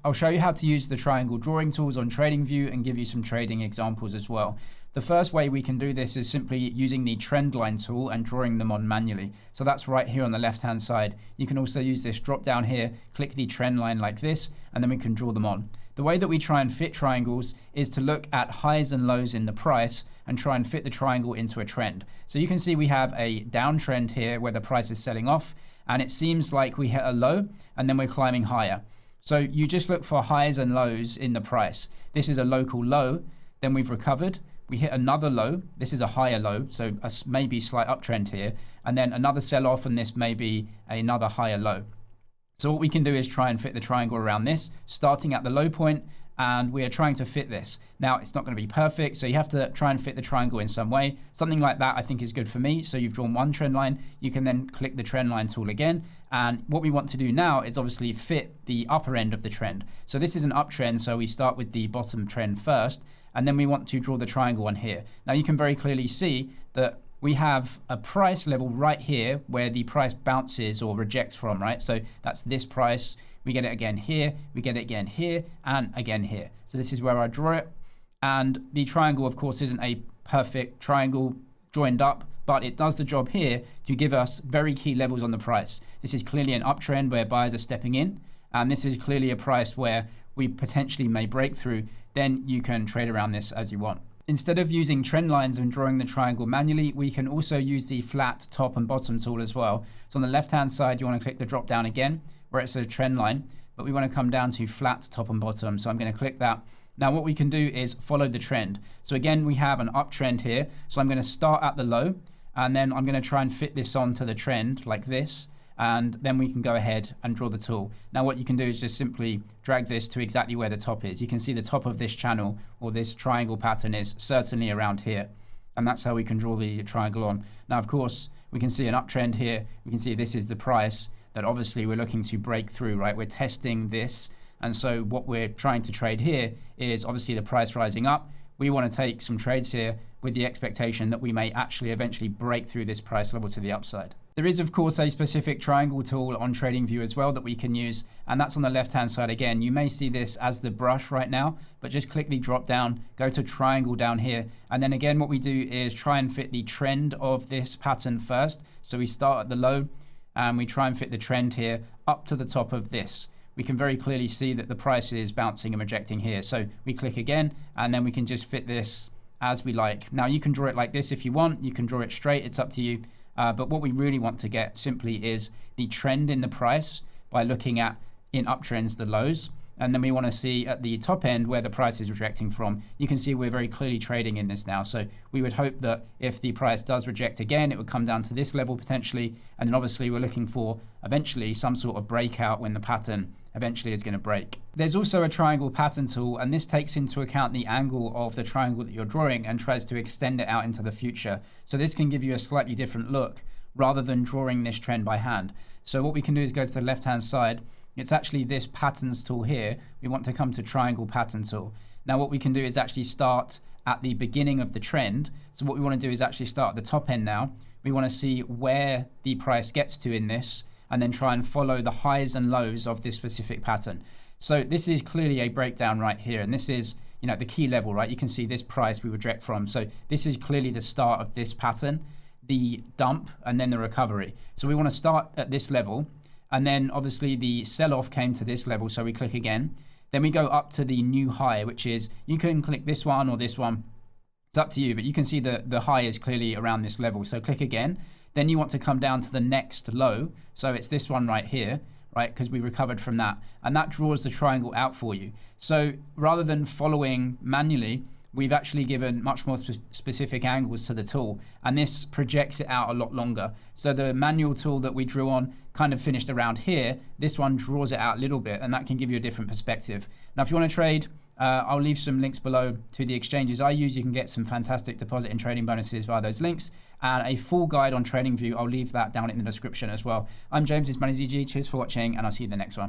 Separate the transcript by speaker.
Speaker 1: I'll show you how to use the triangle drawing tools on TradingView and give you some trading examples as well. The first way we can do this is simply using the trend line tool and drawing them on manually. So that's right here on the left hand side. You can also use this drop down here, click the trend line like this, and then we can draw them on. The way that we try and fit triangles is to look at highs and lows in the price and try and fit the triangle into a trend. So you can see we have a downtrend here where the price is selling off, and it seems like we hit a low and then we're climbing higher. So you just look for highs and lows in the price. This is a local low, then we've recovered. We hit another low. This is a higher low, so a maybe slight uptrend here, and then another sell-off, and this may be another higher low. So what we can do is try and fit the triangle around this, starting at the low point, and we are trying to fit this. Now, it's not going to be perfect, so you have to try and fit the triangle in some way. Something like that I think is good for me. So you've drawn one trend line, you can then click the trend line tool again, and what we want to do now is obviously fit the upper end of the trend. So this is an uptrend, so we start with the bottom trend first, and then we want to draw the triangle on here. Now you can very clearly see that we have a price level right here where the price bounces or rejects from, right? So that's this price. We get it again here, we get it again here, and again here. So this is where I draw it. And the triangle, of course, isn't a perfect triangle joined up, but it does the job here to give us very key levels on the price. This is clearly an uptrend where buyers are stepping in, and this is clearly a price where we potentially may break through. Then you can trade around this as you want. Instead of using trend lines and drawing the triangle manually, we can also use the flat top and bottom tool as well. So on the left hand side, you want to click the drop down again where it says trend line, but we want to come down to flat top and bottom. So I'm going to click that. Now what we can do is follow the trend. So again, we have an uptrend here. So I'm going to start at the low, and then I'm going to try and fit this onto the trend like this. And then we can go ahead and draw the tool. Now what you can do is just simply drag this to exactly where the top is. You can see the top of this channel or this triangle pattern is certainly around here. And that's how we can draw the triangle on. Now, of course, we can see an uptrend here. We can see this is the price that obviously we're looking to break through, right? We're testing this. And so what we're trying to trade here is obviously the price rising up. We want to take some trades here with the expectation that we may actually eventually break through this price level to the upside. There is, of course, a specific triangle tool on TradingView as well that we can use, and that's on the left-hand side again. You may see this as the brush right now, but just click the drop down, go to triangle down here, and then again what we do is try and fit the trend of this pattern first. So we start at the low, and we try and fit the trend here up to the top of this. We can very clearly see that the price is bouncing and rejecting here. So we click again, and then we can just fit this as we like. Now you can draw it like this if you want. You can draw it straight, it's up to you. But what we really want to get simply is the trend in the price by looking at, in uptrends, the lows. And then we want to see at the top end where the price is rejecting from. You can see we're very clearly trading in this now. So we would hope that if the price does reject again, it would come down to this level potentially. And then obviously we're looking for eventually some sort of breakout when the pattern eventually is going to break. There's also a triangle pattern tool, and this takes into account the angle of the triangle that you're drawing and tries to extend it out into the future. So this can give you a slightly different look rather than drawing this trend by hand. So what we can do is go to the left hand side. It's actually this patterns tool here. We want to come to triangle pattern tool. Now what we can do is actually start at the beginning of the trend. So what we want to do is actually start at the top end now. We want to see where the price gets to in this, and then try and follow the highs and lows of this specific pattern. So this is clearly a breakdown right here, and this is, you know, the key level, right? You can see this price we reject from. So this is clearly the start of this pattern, the dump, and then the recovery. So we want to start at this level, and then obviously the sell-off came to this level, so we click again. Then we go up to the new high, which is, you can click this one or this one. It's up to you, but you can see the high is clearly around this level. So click again. Then you want to come down to the next low. So it's this one right here, right? Because we recovered from that. And that draws the triangle out for you. So rather than following manually, we've actually given much more specific angles to the tool. And this projects it out a lot longer. So the manual tool that we drew on kind of finished around here. This one draws it out a little bit, and that can give you a different perspective. Now, if you want to trade, I'll leave some links below to the exchanges I use. You can get some fantastic deposit and trading bonuses via those links, and a full guide on TradingView. I'll leave that down in the description as well. I'm James, this is MoneyZG. Cheers for watching, and I'll see you in the next one.